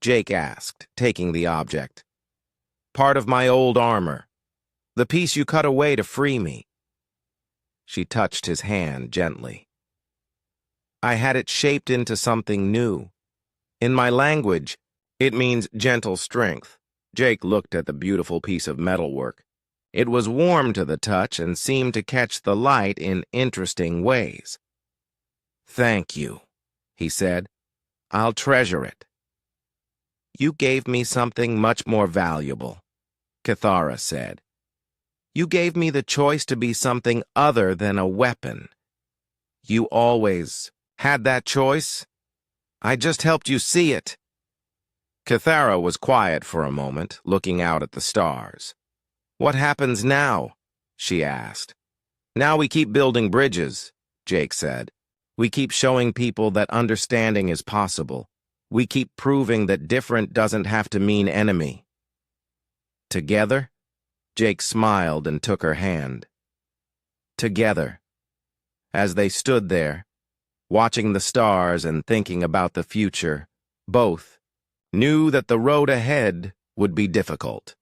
S1: Jake asked, taking the object. "Part of my old armor. The piece you cut away to free me." She touched his hand gently. "I had it shaped into something new. In my language, it means gentle strength." Jake looked at the beautiful piece of metalwork. It was warm to the touch and seemed to catch the light in interesting ways. "Thank you," he said. "I'll treasure it." "You gave me something much more valuable," Kythera said. "You gave me the choice to be something other than a weapon. You always had that choice. I just helped you see it." Kythera was quiet for a moment, looking out at the stars. "What happens now?" she asked. "Now we keep building bridges," Jake said. "We keep showing people that understanding is possible. We keep proving that different doesn't have to mean enemy." "Together?" Jake smiled and took her hand. Together. As they stood there, watching the stars and thinking about the future, both knew that the road ahead would be difficult.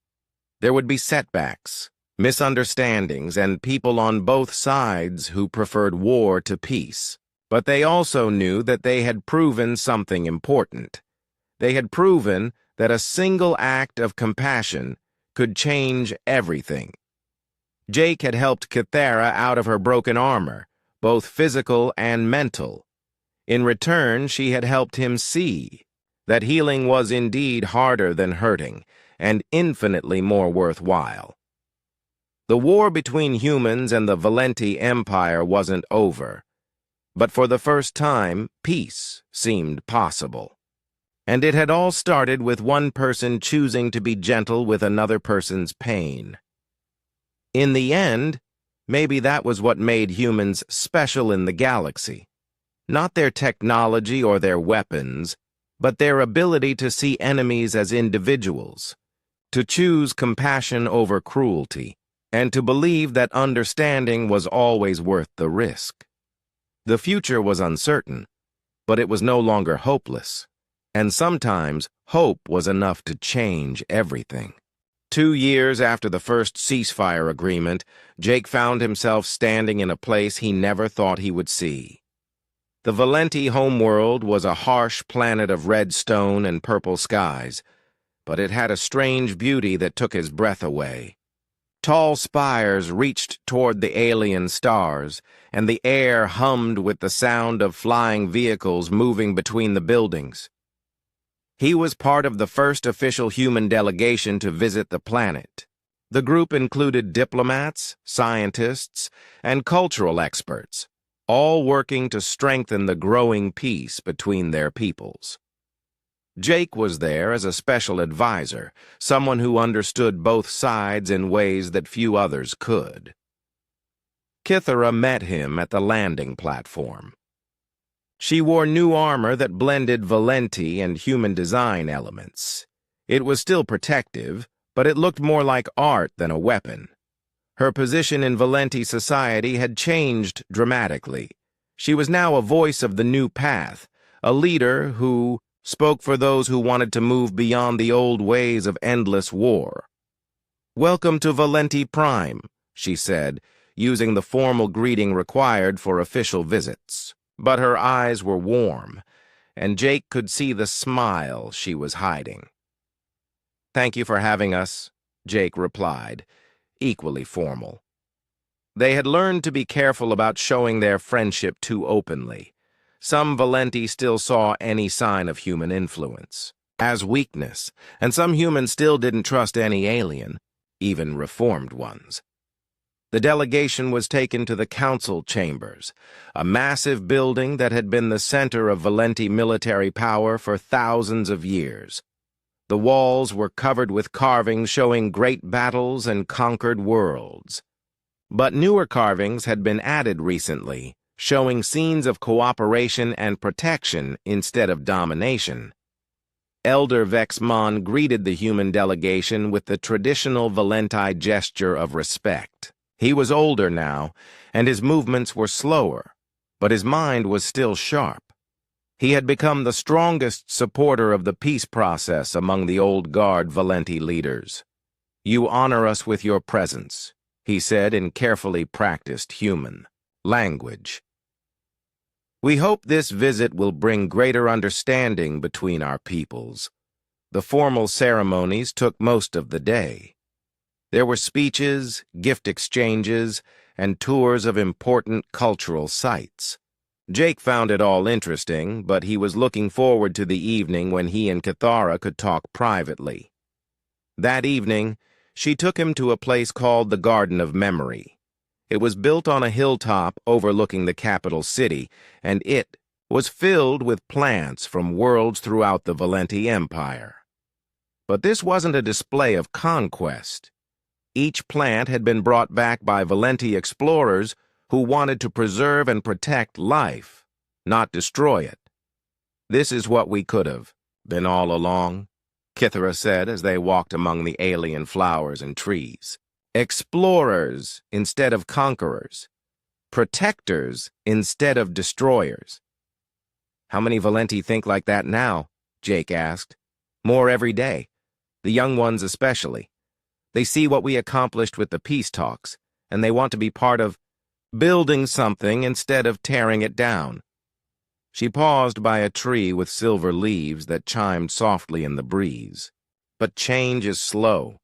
S1: There would be setbacks, misunderstandings, and people on both sides who preferred war to peace. But they also knew that they had proven something important. They had proven that a single act of compassion could change everything. Jake had helped Kythera out of her broken armor, both physical and mental. In return, she had helped him see that healing was indeed harder than hurting, and infinitely more worthwhile. The war between humans and the Valenti Empire wasn't over, but for the first time, peace seemed possible. And it had all started with one person choosing to be gentle with another person's pain. In the end, maybe that was what made humans special in the galaxy. Not their technology or their weapons, but their ability to see enemies as individuals, to choose compassion over cruelty, and to believe that understanding was always worth the risk. The future was uncertain, but it was no longer hopeless, and sometimes hope was enough to change everything. 2 years after the first ceasefire agreement, Jake found himself standing in a place he never thought he would see. The Valenti homeworld was a harsh planet of red stone and purple skies, but it had a strange beauty that took his breath away. Tall spires reached toward the alien stars, and the air hummed with the sound of flying vehicles moving between the buildings. He was part of the first official human delegation to visit the planet. The group included diplomats, scientists, and cultural experts, all working to strengthen the growing peace between their peoples. Jake was there as a special advisor, someone who understood both sides in ways that few others could. Kythera met him at the landing platform. She wore new armor that blended Valenti and human design elements. It was still protective, but it looked more like art than a weapon. Her position in Valenti society had changed dramatically. She was now a voice of the new path, a leader who spoke for those who wanted to move beyond the old ways of endless war. "Welcome to Valenti Prime," she said, using the formal greeting required for official visits. But her eyes were warm, and Jake could see the smile she was hiding. "Thank you for having us," Jake replied, equally formal. They had learned to be careful about showing their friendship too openly. Some Valenti still saw any sign of human influence as weakness, and some humans still didn't trust any alien, even reformed ones. The delegation was taken to the council chambers, a massive building that had been the center of Valenti military power for thousands of years. The walls were covered with carvings showing great battles and conquered worlds. But newer carvings had been added recently, showing scenes of cooperation and protection instead of domination. Elder Vexmon greeted the human delegation with the traditional Valenti gesture of respect. He was older now, and his movements were slower, but his mind was still sharp. He had become the strongest supporter of the peace process among the old guard Valenti leaders. "You honor us with your presence," he said in carefully practiced human language. "We hope this visit will bring greater understanding between our peoples." The formal ceremonies took most of the day. There were speeches, gift exchanges, and tours of important cultural sites. Jake found it all interesting, but he was looking forward to the evening when he and Cathara could talk privately. That evening, she took him to a place called the Garden of Memory. It was built on a hilltop overlooking the capital city, and it was filled with plants from worlds throughout the Valenti Empire. But this wasn't a display of conquest. Each plant had been brought back by Valenti explorers who wanted to preserve and protect life, not destroy it. "This is what we could have been all along," Kithara said as they walked among the alien flowers and trees. "Explorers instead of conquerors. Protectors instead of destroyers." "How many Valenti think like that now?" Jake asked. "More every day. The young ones especially. They see what we accomplished with the peace talks, and they want to be part of building something instead of tearing it down." She paused by a tree with silver leaves that chimed softly in the breeze. "But change is slow.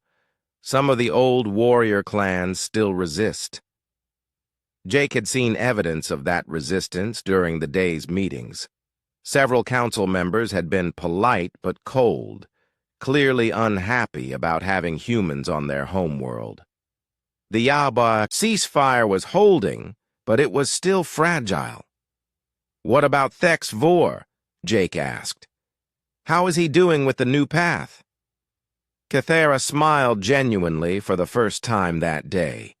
S1: Some of the old warrior clans still resist." Jake had seen evidence of that resistance during the day's meetings. Several council members had been polite but cold, clearly unhappy about having humans on their homeworld. The Yaba ceasefire was holding, but it was still fragile. "What about Thex Vor?" Jake asked. "How is he doing with the new path?" Cathara smiled genuinely for the first time that day.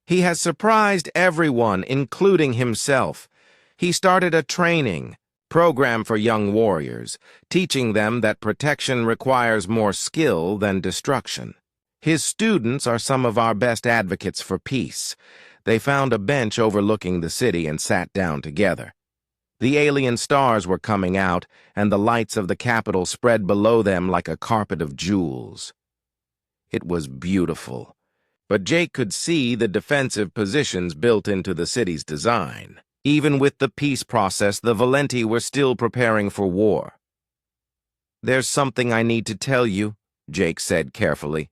S1: "He has surprised everyone, including himself. He started a training program for young warriors, teaching them that protection requires more skill than destruction. His students are some of our best advocates for peace." They found a bench overlooking the city and sat down together. The alien stars were coming out, and the lights of the capital spread below them like a carpet of jewels. It was beautiful, but Jake could see the defensive positions built into the city's design. Even with the peace process, the Valenti were still preparing for war. "There's something I need to tell you," Jake said carefully.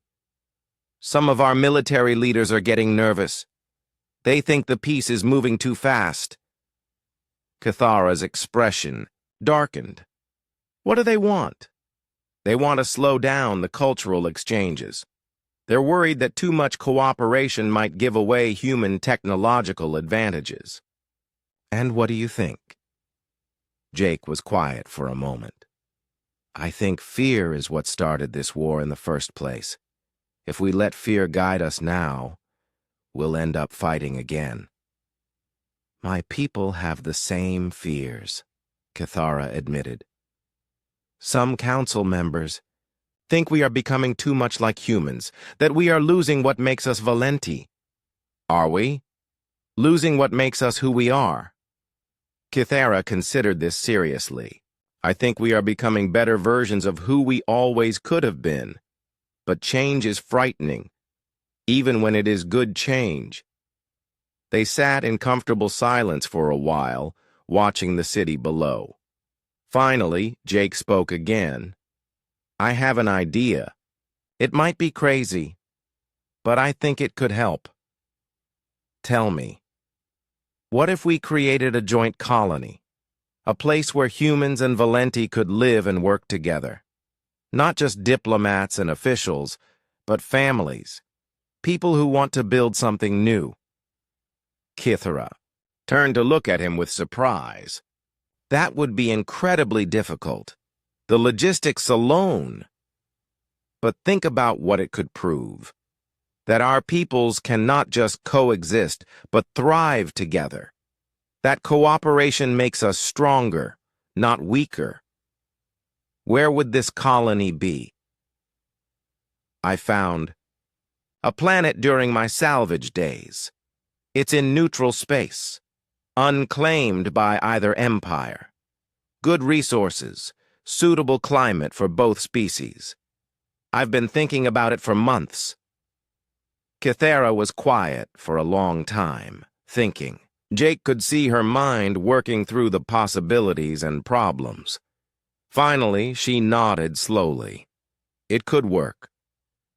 S1: "Some of our military leaders are getting nervous. They think the peace is moving too fast." Cathara's expression darkened. "What do they want?" "They want to slow down the cultural exchanges. They're worried that too much cooperation might give away human technological advantages." "And what do you think?" Jake was quiet for a moment. "I think fear is what started this war in the first place. If we let fear guide us now, we'll end up fighting again." "My people have the same fears," Cathara admitted. "Some council members think we are becoming too much like humans, that we are losing what makes us Valenti." "Are we? Losing what makes us who we are?" Cathara considered this seriously. "I think we are becoming better versions of who we always could have been. But change is frightening, even when it is good change." They sat in comfortable silence for a while, watching the city below. Finally, Jake spoke again. "I have an idea. It might be crazy, but I think it could help." "Tell me. What if we created a joint colony? A place where humans and Valenti could live and work together. Not just diplomats and officials, but families. People who want to build something new." Kithara turned to look at him with surprise. "That would be incredibly difficult. The logistics alone But think about what it could prove. That our peoples can not just coexist, but thrive together. That cooperation makes us stronger, not weaker. Where would this colony be? I found a planet during my salvage days. It's in neutral space, unclaimed by either empire. Good resources, suitable climate for both species. I've been thinking about it for months. Kythera was quiet for a long time, thinking. Jake could see her mind working through the possibilities and problems. Finally, she nodded slowly. It could work,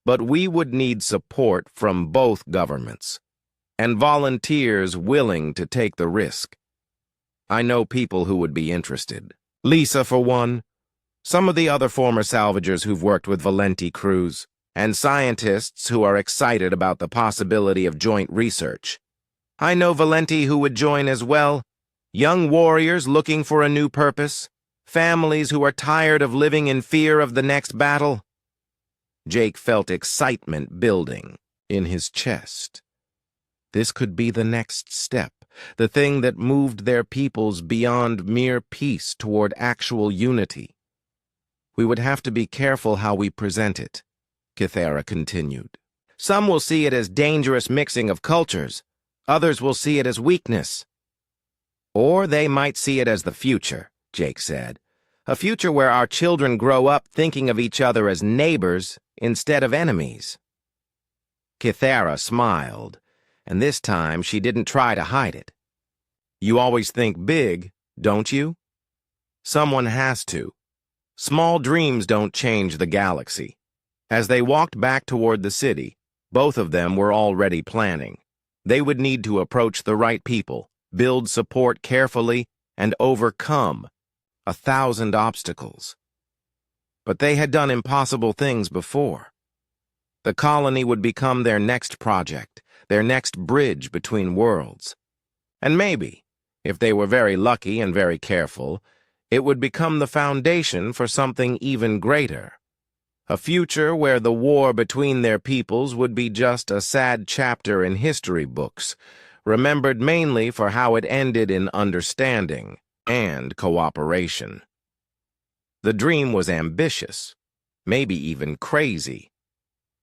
S1: but we would need support from both governments, and volunteers willing to take the risk. I know people who would be interested. Lisa, for one. Some of the other former salvagers who've worked with Valenti crews, and scientists who are excited about the possibility of joint research. I know Valenti who would join as well. Young warriors looking for a new purpose. Families who are tired of living in fear of the next battle. Jake felt excitement building in his chest. This could be the next step, the thing that moved their peoples beyond mere peace toward actual unity. We would have to be careful how we present it, Kythera continued. Some will see it as dangerous mixing of cultures. Others will see it as weakness. Or they might see it as the future, Jake said. A future where our children grow up thinking of each other as neighbors instead of enemies. Kythera smiled, and this time she didn't try to hide it. You always think big, don't you? Someone has to. Small dreams don't change the galaxy. As they walked back toward the city, both of them were already planning. They would need to approach the right people, build support carefully, and overcome 1,000 obstacles. But they had done impossible things before. The colony would become their next project, their next bridge between worlds. And maybe, if they were very lucky and very careful, it would become the foundation for something even greater. A future where the war between their peoples would be just a sad chapter in history books, remembered mainly for how it ended in understanding and cooperation. The dream was ambitious, maybe even crazy.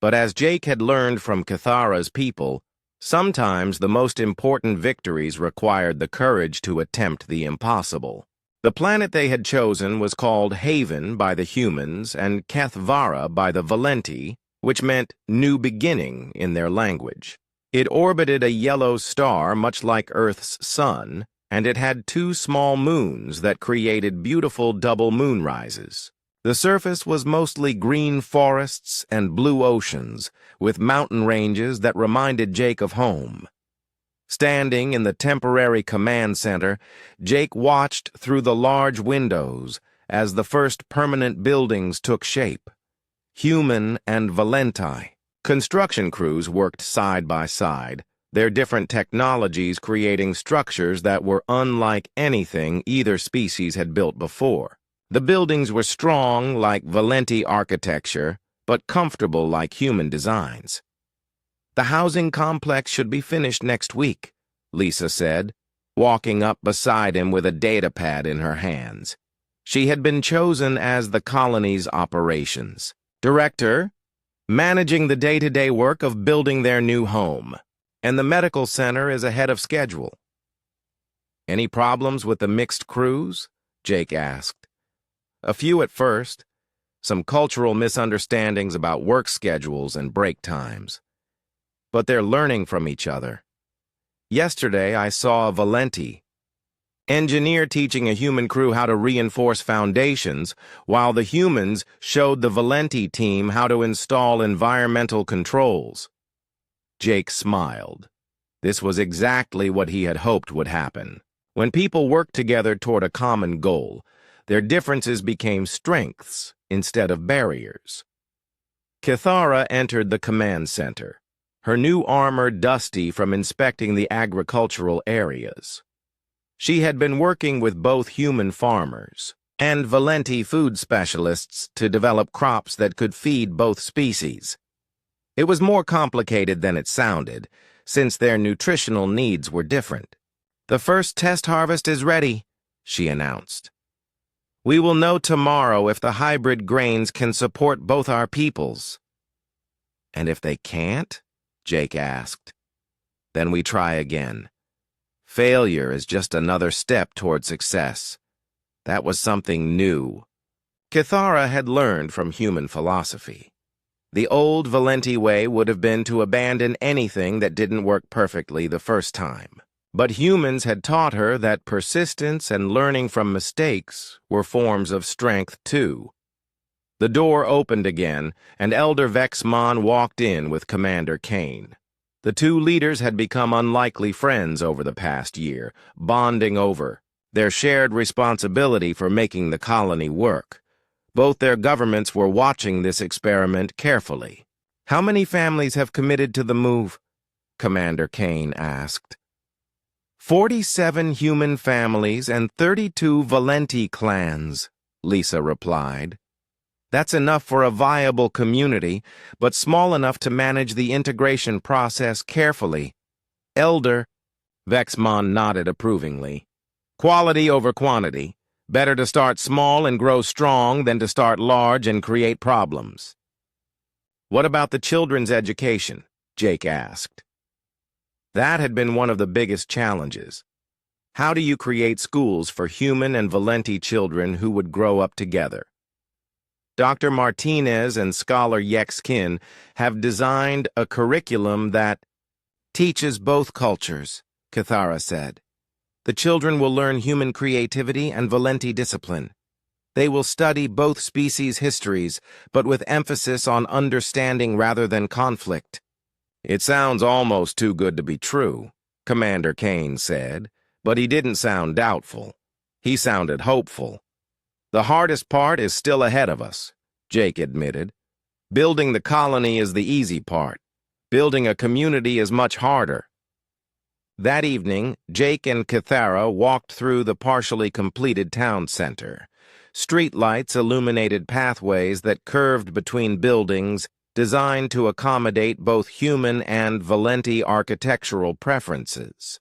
S1: But as Jake had learned from Kythera's people, sometimes the most important victories required the courage to attempt the impossible. The planet they had chosen was called Haven by the humans and Kethvara by the Valenti, which meant new beginning in their language. It orbited a yellow star much like Earth's sun, and it had 2 small moons that created beautiful double moonrises. The surface was mostly green forests and blue oceans, with mountain ranges that reminded Jake of home. Standing in the temporary command center, Jake watched through the large windows as the first permanent buildings took shape. Human and Valenti. Construction crews worked side by side, their different technologies creating structures that were unlike anything either species had built before. The buildings were strong like Valenti architecture, but comfortable like human designs. The housing complex should be finished next week, Lisa said, walking up beside him with a data pad in her hands. She had been chosen as the colony's operations director, managing the day-to-day work of building their new home, and the medical center is ahead of schedule. Any problems with the mixed crews? Jake asked. A few at first, some cultural misunderstandings about work schedules and break times. But they're learning from each other. Yesterday, I saw a Valenti engineer teaching a human crew how to reinforce foundations, while the humans showed the Valenti team how to install environmental controls. Jake smiled. This was exactly what he had hoped would happen. When people worked together toward a common goal, their differences became strengths instead of barriers. Kythera entered the command center, her new armor dusty from inspecting the agricultural areas. She had been working with both human farmers, and Valenti food specialists to develop crops that could feed both species. It was more complicated than it sounded, since their nutritional needs were different. "The first test harvest is ready," she announced. "We will know tomorrow if the hybrid grains can support both our peoples." "And if they can't?" Jake asked. "Then we try again. Failure is just another step toward success." That was something new. Kithara had learned from human philosophy. The old Valenti way would have been to abandon anything that didn't work perfectly the first time. But humans had taught her that persistence and learning from mistakes were forms of strength too. The door opened again, and Elder Vexmon walked in with Commander Kane. The two leaders had become unlikely friends over the past year, bonding over their shared responsibility for making the colony work. Both their governments were watching this experiment carefully. "How many families have committed to the move?" Commander Kane asked. 47 human families and 32 Valenti clans," Lisa replied. "That's enough for a viable community, but small enough to manage the integration process carefully." "Elder," Vexmon nodded approvingly. "Quality over quantity. Better to start small and grow strong than to start large and create problems." "What about the children's education?" Jake asked. That had been one of the biggest challenges. How do you create schools for human and Valenti children who would grow up together? Dr. Martinez and Scholar Yexkin have designed a curriculum that teaches both cultures, Kithara said. The children will learn human creativity and Valenti discipline. They will study both species' histories, but with emphasis on understanding rather than conflict. "It sounds almost too good to be true," Commander Kane said, but he didn't sound doubtful. He sounded hopeful. "The hardest part is still ahead of us," Jake admitted. "Building the colony is the easy part. Building a community is much harder." That evening, Jake and Kithara walked through the partially completed town center. Streetlights illuminated pathways that curved between buildings, designed to accommodate both human and Valenti architectural preferences.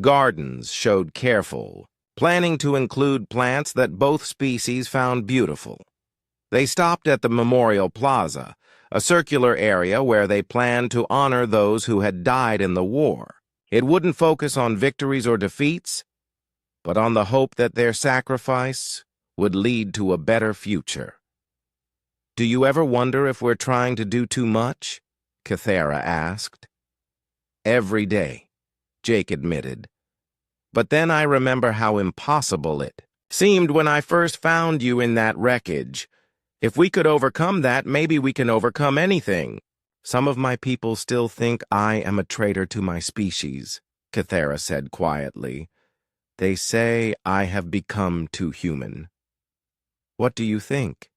S1: Gardens showed careful, planning to include plants that both species found beautiful. They stopped at the Memorial Plaza, a circular area where they planned to honor those who had died in the war. It wouldn't focus on victories or defeats, but on the hope that their sacrifice would lead to a better future. "Do you ever wonder if we're trying to do too much?" Kithara asked. "Every day," Jake admitted. "But then I remember how impossible it seemed when I first found you in that wreckage. If we could overcome that, maybe we can overcome anything." "Some of my people still think I am a traitor to my species," Kithara said quietly. "They say I have become too human." "What do you think?"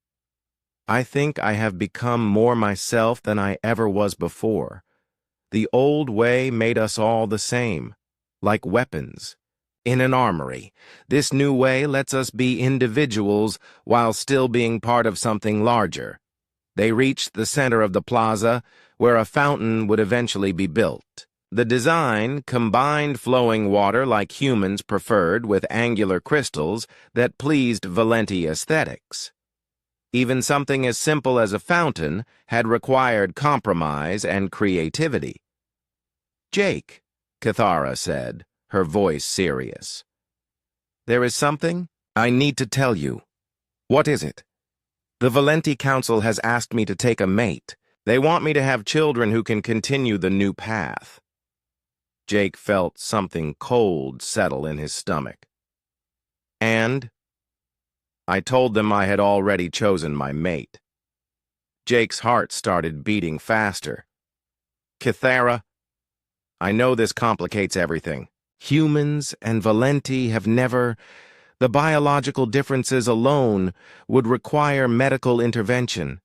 S1: "I think I have become more myself than I ever was before. The old way made us all the same, like weapons in an armory. This new way lets us be individuals while still being part of something larger." They reached the center of the plaza, where a fountain would eventually be built. The design combined flowing water like humans preferred with angular crystals that pleased Valenti aesthetics. Even something as simple as a fountain had required compromise and creativity. "Jake," Kithara said, her voice serious. "There is something I need to tell you." "What is it?" "The Valenti Council has asked me to take a mate. They want me to have children who can continue the new path." Jake felt something cold settle in his stomach. "And?" "I told them I had already chosen my mate." Jake's heart started beating faster. "Kithara, I know this complicates everything. Humans and Valenti have never... The biological differences alone would require medical intervention,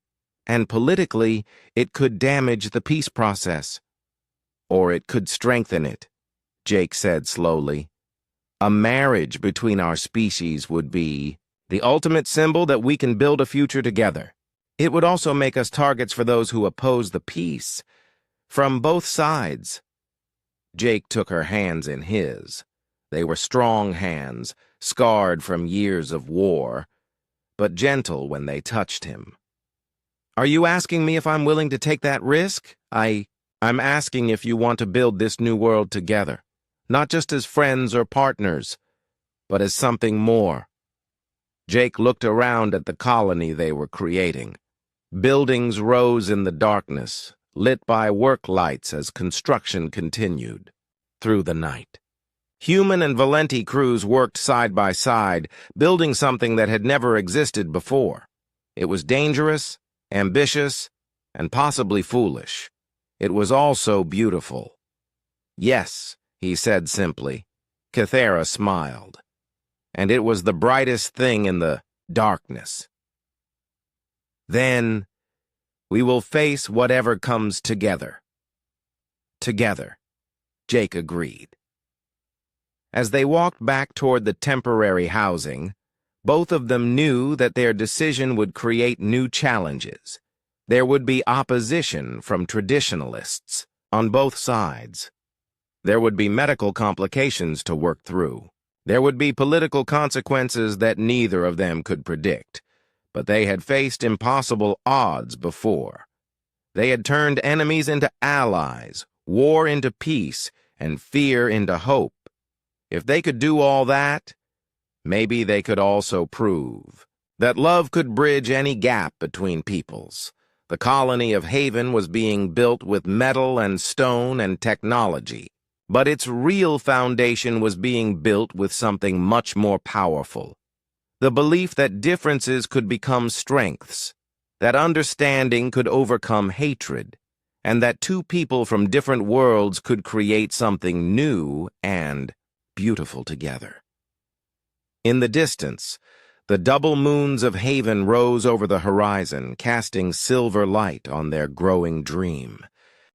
S1: and politically, it could damage the peace process. Or it could strengthen it," Jake said slowly. "A marriage between our species would be The ultimate symbol that we can build a future together. It would also make us targets for those who oppose the peace. From both sides. Jake took her hands in his. They were strong hands, scarred from years of war, but gentle when they touched him. Are you asking me if I'm willing to take that risk? I'm asking if you want to build this new world together, not just as friends or partners, but as something more. Jake looked around at the colony they were creating. Buildings rose in the darkness, lit by work lights as construction continued through the night. Human and Valenti crews worked side by side, building something that had never existed before. It was dangerous, ambitious, and possibly foolish. It was also beautiful. Yes, he said simply. Kythera smiled. And it was the brightest thing in the darkness. Then, we will face whatever comes together. Together, Jake agreed. As they walked back toward the temporary housing, both of them knew that their decision would create new challenges. There would be opposition from traditionalists on both sides. There would be medical complications to work through. There would be political consequences that neither of them could predict. But they had faced impossible odds before. They had turned enemies into allies, war into peace, and fear into hope. If they could do all that, maybe they could also prove that love could bridge any gap between peoples. The colony of Haven was being built with metal and stone and technology, but its real foundation was being built with something much more powerful. The belief that differences could become strengths, that understanding could overcome hatred, and that two people from different worlds could create something new and beautiful together. In the distance, the double moons of Haven rose over the horizon, casting silver light on their growing dream.